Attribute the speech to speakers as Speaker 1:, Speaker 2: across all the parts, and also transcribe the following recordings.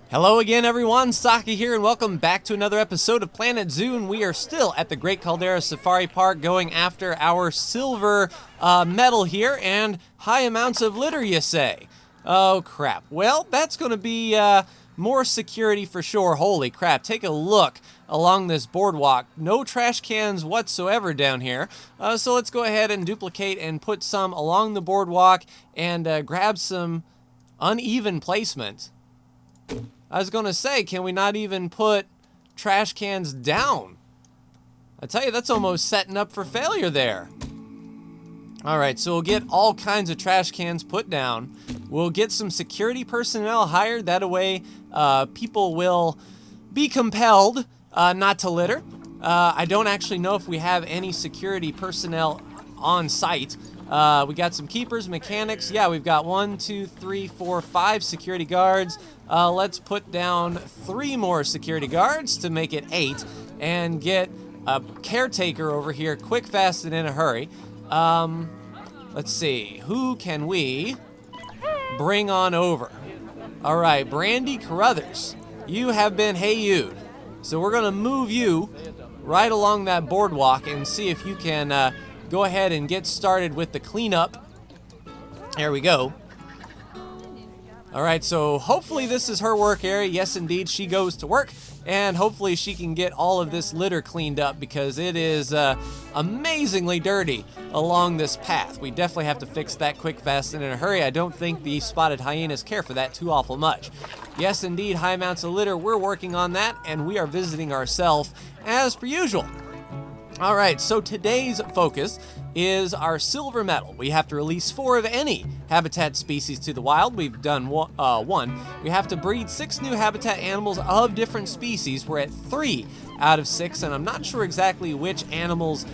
Speaker 1: Hello again everyone, Saki here and welcome back to another episode of Planet Zoo, and we are still at the Great Caldera Safari Park going after our silver medal here and high amounts of litter, you say? Oh crap. Well, that's going to be more security for sure. Holy crap, take a look along this boardwalk. No trash cans whatsoever down here. So let's go ahead and duplicate and put some along the boardwalk and grab some uneven placement. I was going to say, can we not even put trash cans down? I tell you, that's almost setting up for failure there. All right, so we'll get all kinds of trash cans put down. We'll get some security personnel hired. That way, people will be compelled not to litter. I don't actually know if we have any security personnel on site. We got some keepers, mechanics. Yeah, we've got 1, 2, 3, 4, 5 security guards. Let's put down 3 more security guards to make it 8 and get a caretaker over here quick, fast, and in a hurry. Let's see. Who can we bring on over? All right, Brandy Carruthers. You have been hey-you'd. So we're going to move you right along that boardwalk and see if you can go ahead and get started with the cleanup. There we go. All right, so hopefully this is her work area. Yes, indeed, she goes to work, and hopefully she can get all of this litter cleaned up because it is amazingly dirty along this path. We definitely have to fix that quick, fast, and in a hurry. I don't think the spotted hyenas care for that too awful much. Yes, indeed, high amounts of litter. We're working on that, and we are visiting ourselves as per usual. All right, so today's focus is our silver medal. We have to release 4 of any habitat species to the wild. We've done 1. We have to breed 6 new habitat animals of different species. We're at 3 out of 6, and I'm not sure exactly which animals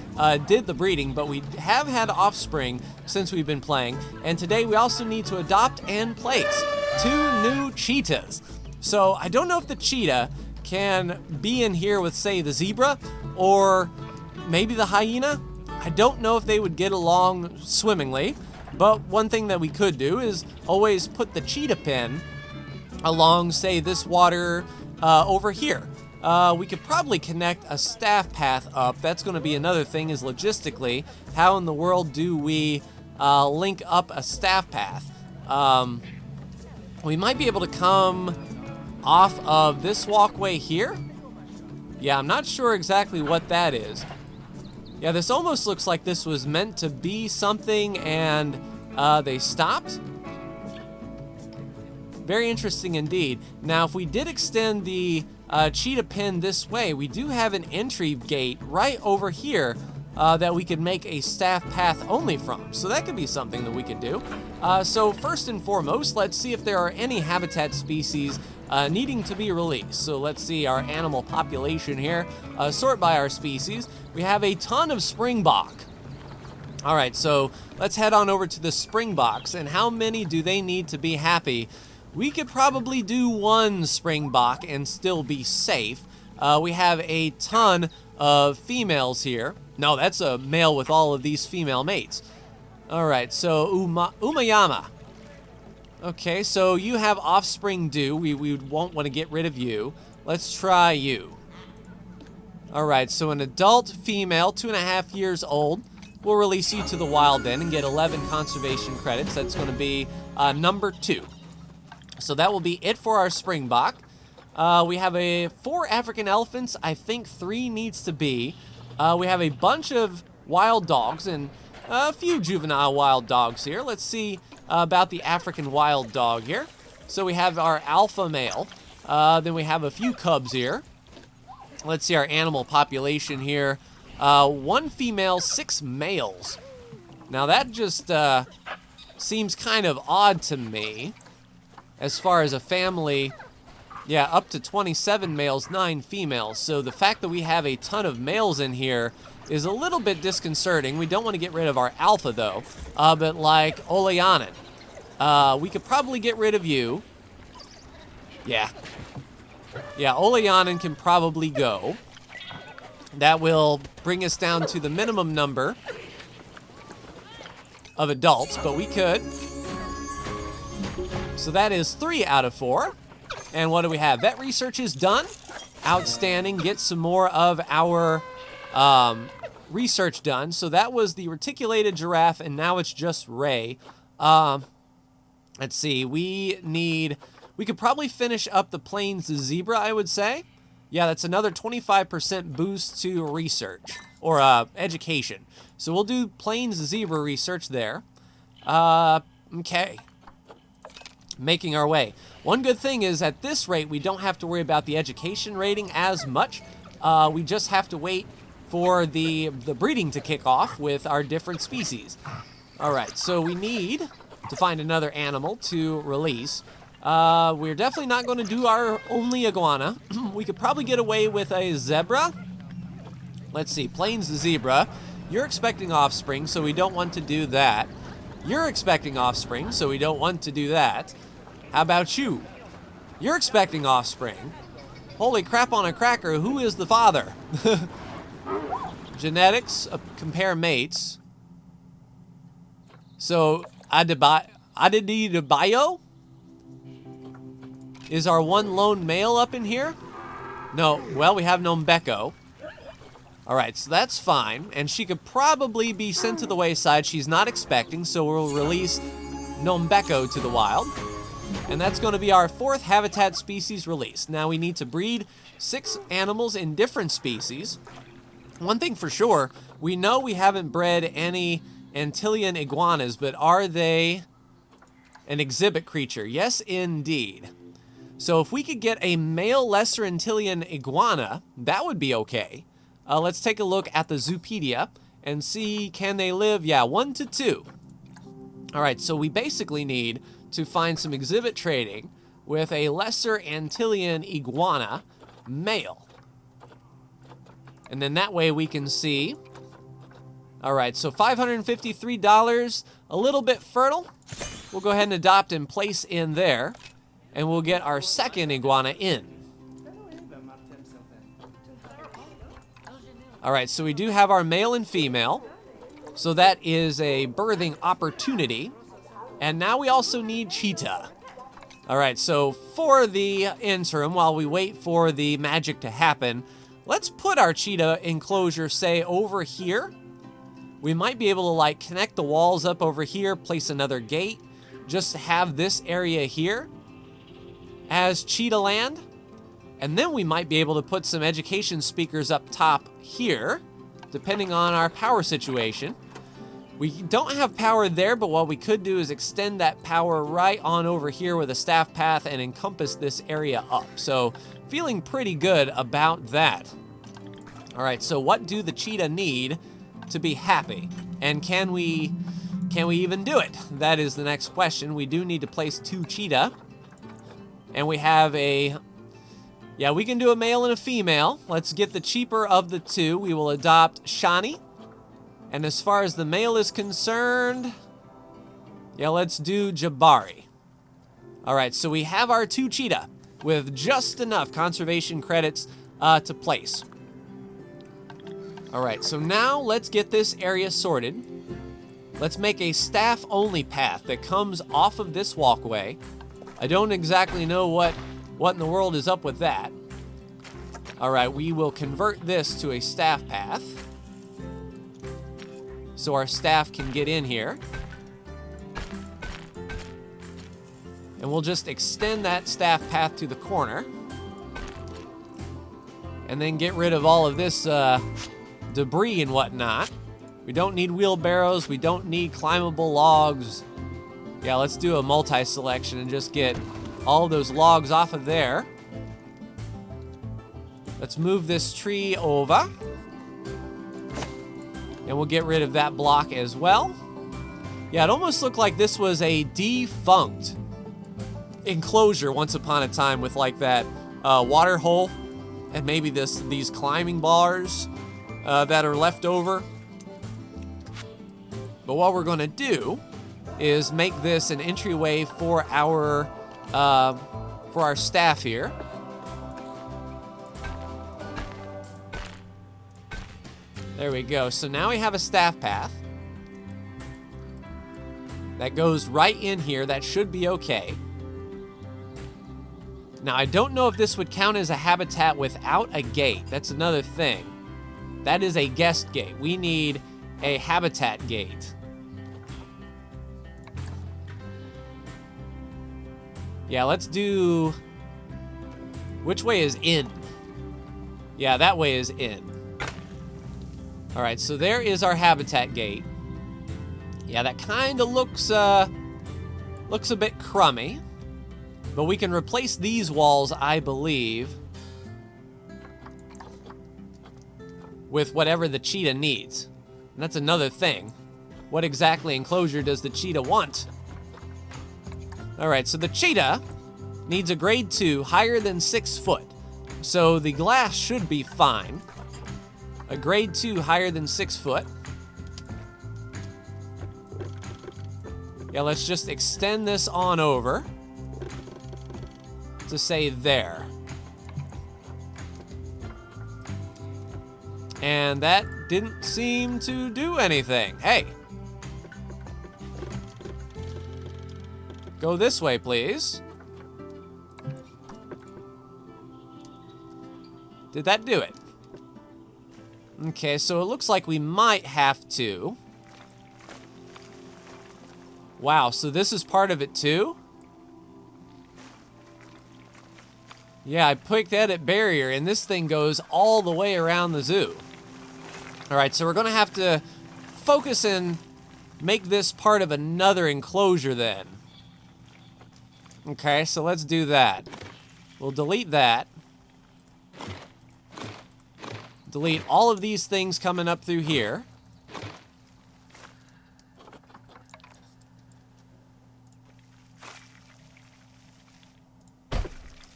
Speaker 1: did the breeding, but we have had offspring since we've been playing. And today we also need to adopt and place 2 new cheetahs. So I don't know if the cheetah can be in here with, say, the zebra or maybe the hyena. I don't know if they would get along swimmingly, but one thing that we could do is always put the cheetah pen along, say, this water over here. We could probably connect a staff path up. That's going to be another thing, is logistically, how in the world do we link up a staff path? We might be able to come off of this walkway here. Yeah, I'm not sure exactly what that is. Yeah, this almost looks like this was meant to be something and they stopped. Very interesting indeed. Now, if we did extend the cheetah pin this way, we do have an entry gate right over here that we could make a staff path only from. So that could be something that we could do. So first and foremost, let's see if there are any habitat species needing to be released. So let's see our animal population here. Sort by our species. We have a ton of springbok. All right, so let's head on over to the springboks. And how many do they need to be happy? We could probably do 1 springbok and still be safe. We have a ton of females here. No, that's a male with all of these female mates. All right, so Umayama. Okay, so you have offspring due. We won't want to get rid of you. Let's try you. All right, so an adult female, 2.5 years old. We'll release you to the wild then and get 11 conservation credits. That's going to be number 2. So that will be it for our springbok. We have 4 African elephants. I think 3 needs to be. We have a bunch of wild dogs and a few juvenile wild dogs here. Let's see about the African wild dog here. So we have our alpha male. Then we have a few cubs here. Let's see our animal population here. 1 female, 6 males. Now that just seems kind of odd to me. As far as a family, yeah, up to 27 males, 9 females. So the fact that we have a ton of males in here is a little bit disconcerting. We don't want to get rid of our alpha, though. But like Olayanan, we could probably get rid of you. Yeah. Yeah, Olayanan can probably go. That will bring us down to the minimum number of adults, but we could. So that is 3 out of 4. And what do we have? Vet research is done. Outstanding. Get some more of our research done. So that was the reticulated giraffe, and now it's just Ray. Let's see. We could probably finish up the plains zebra, I would say. Yeah, that's another 25% boost to research, or education. So we'll do plains zebra research there. Okay. Making our way. One good thing is at this rate, we don't have to worry about the education rating as much. We just have to wait for the breeding to kick off with our different species. All right, so we need to find another animal to release. We're definitely not going to do our only iguana. We could probably get away with a zebra. Let's see, plains zebra. You're expecting offspring, so we don't want to do that. You're expecting offspring, so we don't want to do that. How about you? You're expecting offspring. Holy crap on a cracker, who is the father? Genetics, compare mates. So, Adebayo is our one lone male up in here? No, well, we have Nombeko. All right, so that's fine. And she could probably be sent to the wayside. She's not expecting, so we'll release Nombeko to the wild. And that's going to be our 4th habitat species release. Now we need to breed 6 animals in different species. One thing for sure, we know we haven't bred any Antillean iguanas, but are they an exhibit creature? Yes, indeed. So if we could get a male Lesser Antillean iguana, that would be okay. Let's take a look at the Zoopedia and see, can they live? Yeah, 1 to 2. All right, so we basically need to find some exhibit trading with a Lesser Antillean iguana male. And then that way we can see. All right, so $553, a little bit fertile. We'll go ahead and adopt and place in there, and we'll get our 2nd iguana in. All right, so we do have our male and female. So that is a birthing opportunity. And now we also need Cheetah. All right, so for the interim, while we wait for the magic to happen, let's put our Cheetah enclosure, say, over here. We might be able to, like, connect the walls up over here, place another gate, just to have this area here as Cheetah land. And then we might be able to put some education speakers up top here, depending on our power situation. We don't have power there, but what we could do is extend that power right on over here with a staff path and encompass this area up. So feeling pretty good about that. All right, so what do the Cheetah need to be happy? And can we even do it? That is the next question. We do need to place 2 Cheetah. And we have a... Yeah, we can do a male and a female. Let's get the cheaper of the 2. We will adopt Shani. And as far as the male is concerned, yeah, let's do Jabari. All right, so we have our 2 Cheetah with just enough conservation credits to place. All right, so now let's get this area sorted. Let's make a staff-only path that comes off of this walkway. I don't exactly know what in the world is up with that. All right, we will convert this to a staff path so our staff can get in here. And we'll just extend that staff path to the corner. And then get rid of all of this debris and whatnot. We don't need wheelbarrows. We don't need climbable logs. Yeah, let's do a multi-selection and just get all of those logs off of there. Let's move this tree over. And we'll get rid of that block as well. Yeah, it almost looked like this was a defunct enclosure once upon a time with like that water hole and maybe these climbing bars that are left over. But what we're going to do is make this an entryway for our staff here. There we go. So now we have a staff path that goes right in here. That should be okay. Now, I don't know if this would count as a habitat without a gate. That's another thing. That is a guest gate. We need a habitat gate. Yeah, let's do... Which way is in? Yeah, that way is in. All right, so there is our habitat gate. Yeah, that kind of looks a bit crummy. But we can replace these walls, I believe, with whatever the cheetah needs. And that's another thing. What exactly enclosure does the cheetah want? All right, so the cheetah needs a grade 2 higher than 6 foot. So the glass should be fine. A grade 2 higher than 6 foot. Yeah, let's just extend this on over to say there. And that didn't seem to do anything. Hey. Go this way, please. Did that do it? Okay, so it looks like we might have to. Wow, so this is part of it too? Yeah, I picked edit barrier, and this thing goes all the way around the zoo. All right, so we're gonna have to focus and make this part of another enclosure then. Okay, so let's do that. We'll delete that. Delete all of these things coming up through here.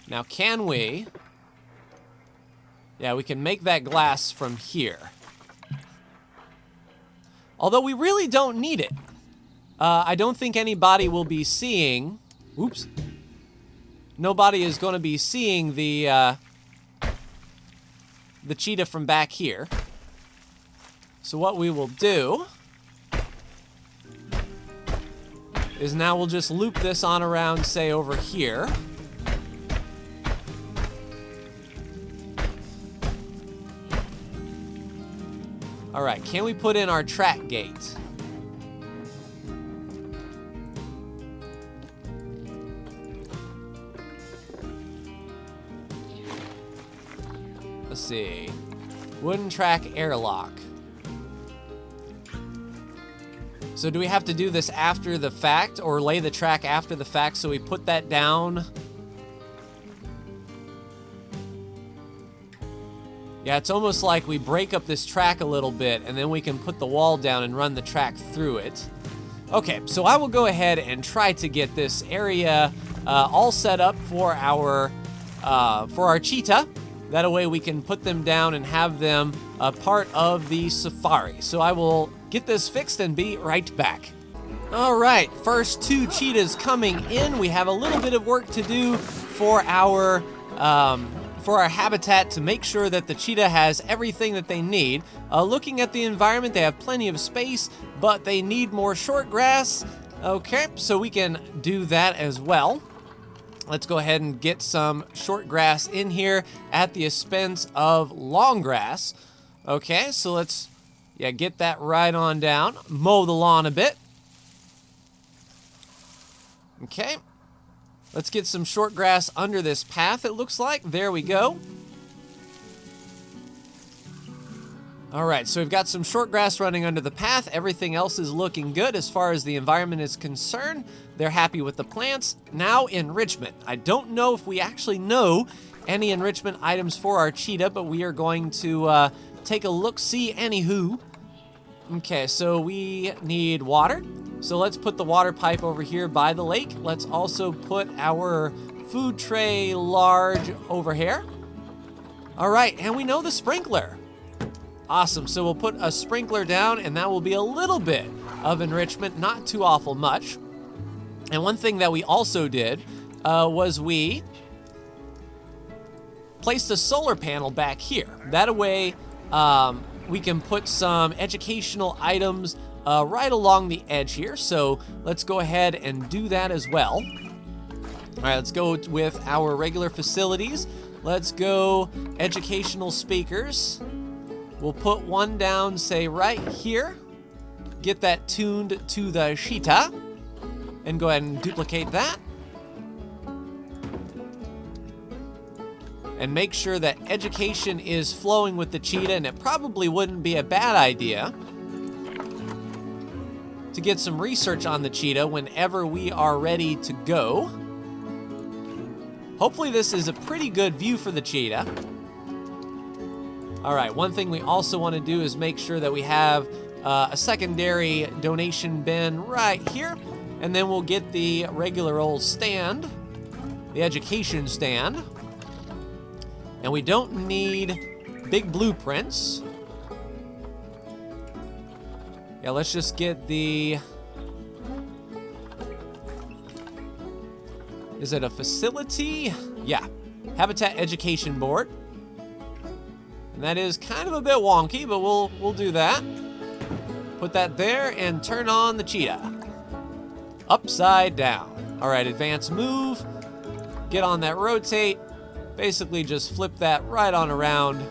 Speaker 1: Now, can we? Yeah, we can make that glass from here. Although we really don't need it. I don't think anybody will be seeing... Oops. Nobody is going to be seeing the cheetah from back here. So what we will do is now we'll just loop this on around, say, over here. All right, can we put in our track gate? Let's see. Wooden track airlock. So do we have to do this after the fact or lay the track after the fact so we put that down? Yeah, it's almost like we break up this track a little bit and then we can put the wall down and run the track through it. Okay, so I will go ahead and try to get this area all set up for our cheetah. That way we can put them down and have them a part of the safari. So I will get this fixed and be right back. All right, first 2 cheetahs coming in. We have a little bit of work to do for our habitat to make sure that the cheetah has everything that they need. Looking at the environment, they have plenty of space, but they need more short grass. Okay, so we can do that as well. Let's go ahead and get some short grass in here at the expense of long grass. Okay, so let's get that right on down. Mow the lawn a bit. Okay. Let's get some short grass under this path, it looks like. There we go. All right, so we've got some short grass running under the path. Everything else is looking good as far as the environment is concerned. They're happy with the plants. Now, enrichment. I don't know if we actually know any enrichment items for our cheetah, but we are going to take a look-see anywho. Okay, so we need water. So let's put the water pipe over here by the lake. Let's also put our food tray large over here. All right, and we know the sprinkler. Awesome, so we'll put a sprinkler down and that will be a little bit of enrichment, not too awful much. And one thing that we also did was we placed a solar panel back here. That way we can put some educational items right along the edge here. So let's go ahead and do that as well. All right, let's go with our regular facilities. Let's go educational speakers. We'll put one down, say, right here. Get that tuned to the Cheetah. And go ahead and duplicate that. And make sure that education is flowing with the Cheetah, and it probably wouldn't be a bad idea to get some research on the Cheetah whenever we are ready to go. Hopefully this is a pretty good view for the Cheetah. All right, one thing we also want to do is make sure that we have a secondary donation bin right here, and then we'll get the regular old stand, the education stand. And we don't need big blueprints. Yeah, let's just get the... Is it a facility? Yeah, Habitat Education Board. And that is kind of a bit wonky, but we'll do that. Put that there and turn on the Cheetah. Upside down. All right, advance move. Get on that rotate. Basically just flip that right on around.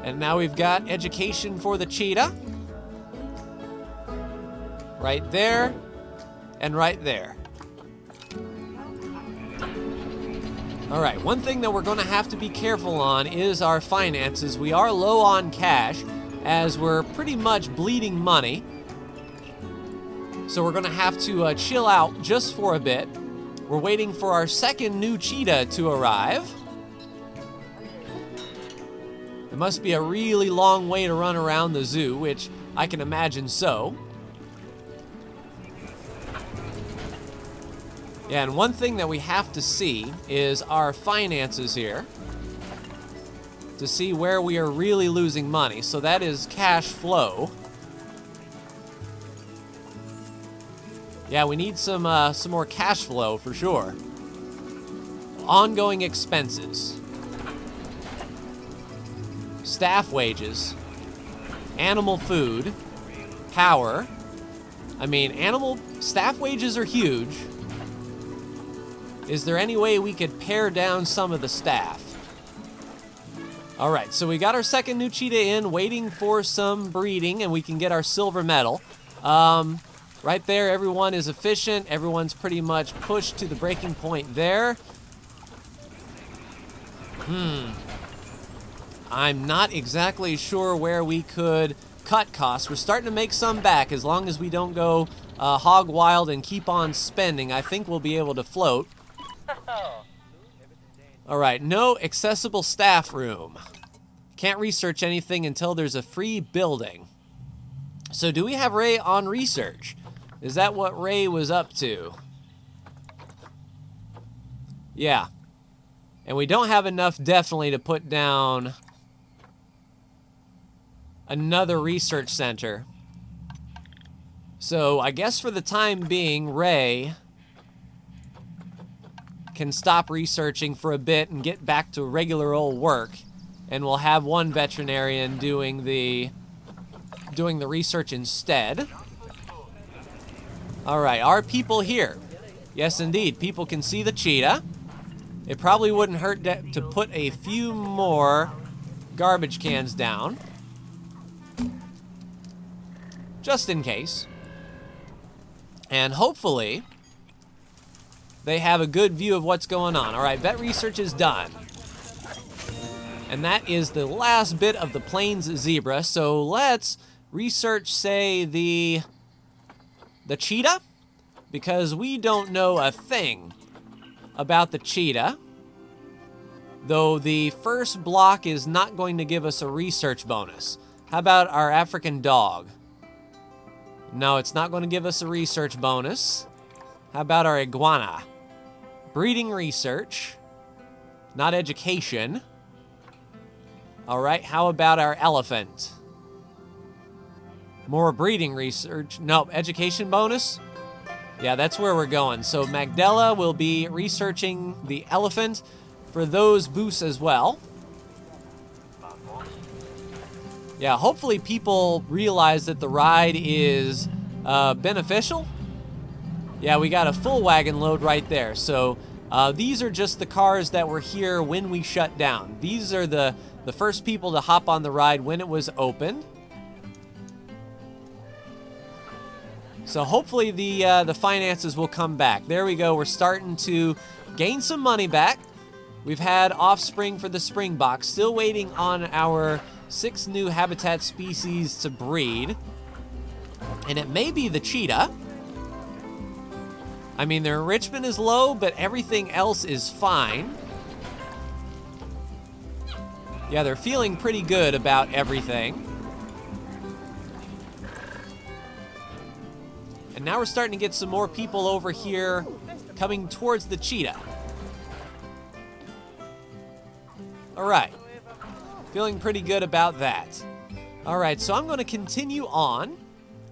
Speaker 1: And now we've got education for the Cheetah. Right there and right there. All right, one thing that we're going to have to be careful on is our finances. We are low on cash as we're pretty much bleeding money. So we're going to have to chill out just for a bit. We're waiting for our second new Cheetah to arrive. It must be a really long way to run around the zoo, which I can imagine so. Yeah, and one thing that we have to see is our finances here to see where we are really losing money. So that is cash flow. Yeah, we need some more cash flow for sure. Ongoing expenses. Staff wages. Animal food. Power. I mean, staff wages are huge. Is there any way we could pare down some of the staff? All right, so we got our second new Cheetah in, waiting for some breeding, and we can get our silver medal. Right there, everyone is efficient. Everyone's pretty much pushed to the breaking point there. I'm not exactly sure where we could cut costs. We're starting to make some back. As long as we don't go hog wild and keep on spending, I think we'll be able to float. All right, no accessible staff room. Can't research anything until there's a free building. So do we have Ray on research? Is that what Ray was up to? Yeah. And we don't have enough definitely to put down another research center. So I guess for the time being, Ray can stop researching for a bit and get back to regular old work. And we'll have one veterinarian doing the research instead. All right, are people here? Yes, indeed. People can see the Cheetah. It probably wouldn't hurt to put a few more garbage cans down. Just in case. And hopefully, they have a good view of what's going on. All right, vet research is done. And that is the last bit of the Plains zebra. So let's research, say, the Cheetah, because we don't know a thing about the Cheetah, though the first block is not going to give us a research bonus. How about our African dog? No, it's not going to give us a research bonus. How about our iguana? Breeding research, not education. All right, how about our elephant? More breeding research. Nope, education bonus? Yeah, that's where we're going. So Magdala will be researching the elephant for those boosts as well. Yeah, hopefully people realize that the ride is beneficial. Yeah, we got a full wagon load right there. So these are just the cars that were here when we shut down. These are the first people to hop on the ride when it was opened. So hopefully the finances will come back. There we go. We're starting to gain some money back. We've had offspring for the spring box. Still waiting on our 6 new habitat species to breed. And it may be the cheetah. I mean, their enrichment is low, but everything else is fine. Yeah, they're feeling pretty good about everything. And now we're starting to get some more people over here coming towards the cheetah. All right. Feeling pretty good about that. All right, so I'm going to continue on.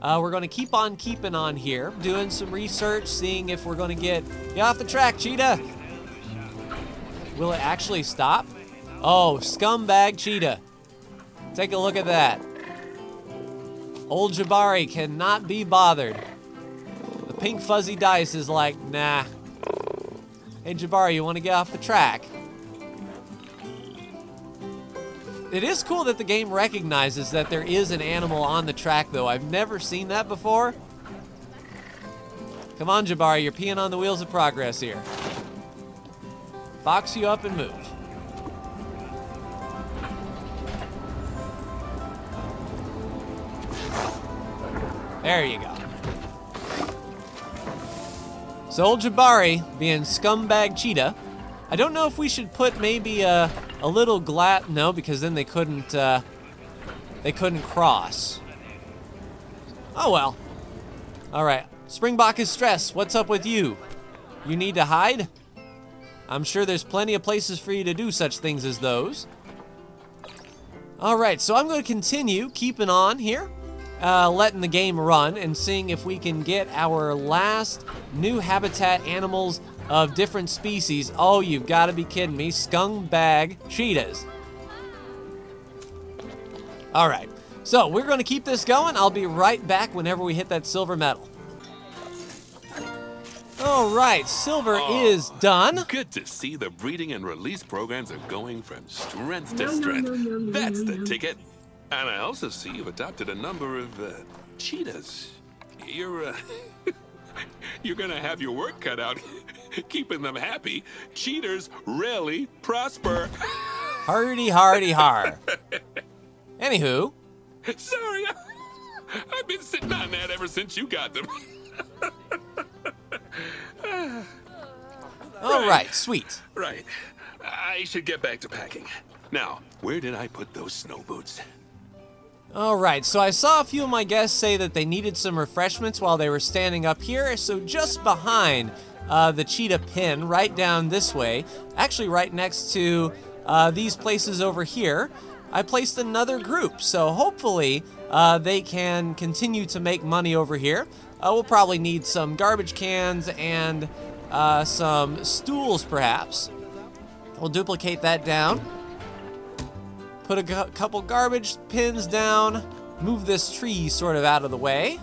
Speaker 1: We're going to keep on keeping on here, doing some research, seeing if we're going to get off the track, Cheetah. Will it actually stop? Oh, scumbag Cheetah. Take a look at that. Old Jabari cannot be bothered. The pink fuzzy dice is like, nah. Hey, Jabari, you want to get off the track? It is cool that the game recognizes that there is an animal on the track, though. I've never seen that before. Come on, Jabari, you're peeing on the wheels of progress here. Box you up and move. There you go. So old Jabari being scumbag Cheetah. I don't know if we should put maybe a little glass. No, because then they couldn't cross. Oh well. All right. Springbok is stressed. What's up with you? You need to hide? I'm sure there's plenty of places for you to do such things as those. All right, so I'm going to continue keeping on here, letting the game run and seeing if we can get our last new habitat animals of different species. Oh, you've got to be kidding me. Scumbag cheetahs. All right, so we're going to keep this going. I'll be right back whenever we hit that silver medal. All right, silver is done.
Speaker 2: Good to see the breeding and release programs are going from strength to strength. That's the ticket. And I also see you've adopted a number of cheetahs. You're gonna have your work cut out keeping them happy. Cheaters rarely prosper.
Speaker 1: Hardy, hardy, har. Anywho.
Speaker 2: Sorry, I've been sitting on that ever since you got them.
Speaker 1: All right, sweet.
Speaker 2: Right. I should get back to packing. Now, where did I put those snow boots?
Speaker 1: All right, so I saw a few of my guests say that they needed some refreshments while they were standing up here. So just behind the cheetah pin, right down this way, actually right next to these places over here, I placed another group. So hopefully they can continue to make money over here. We'll probably need some garbage cans and some stools, perhaps. We'll duplicate that down. Put a couple garbage pins down. Move this tree sort of out of the way.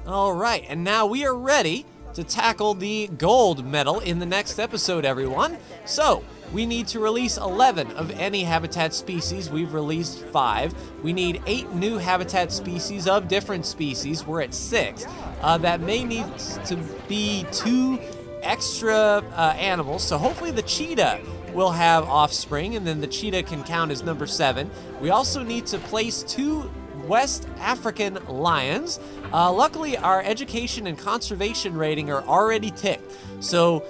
Speaker 1: All right, and now we are ready to tackle the gold medal in the next episode, everyone. So, we need to release 11 of any habitat species. We've released 5. We need 8 new habitat species of different species. We're at 6. That may need to be 2 extra animals. So hopefully the cheetah will have offspring, and then the cheetah can count as number 7. We also need to place 2 West African lions. Luckily, our education and conservation rating are already ticked. So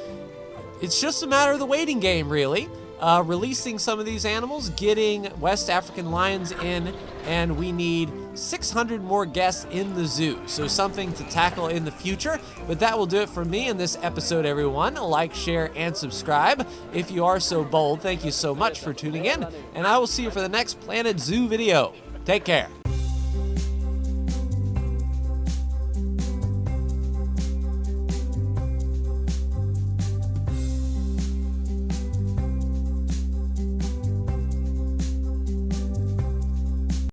Speaker 1: it's just a matter of the waiting game, really. Releasing some of these animals, getting West African lions in, and we need 600 more guests in the zoo. So something to tackle in the future. But that will do it for me in this episode, everyone. Like, share, and subscribe if you are so bold. Thank you so much for tuning in, and I will see you for the next Planet Zoo video. Take care.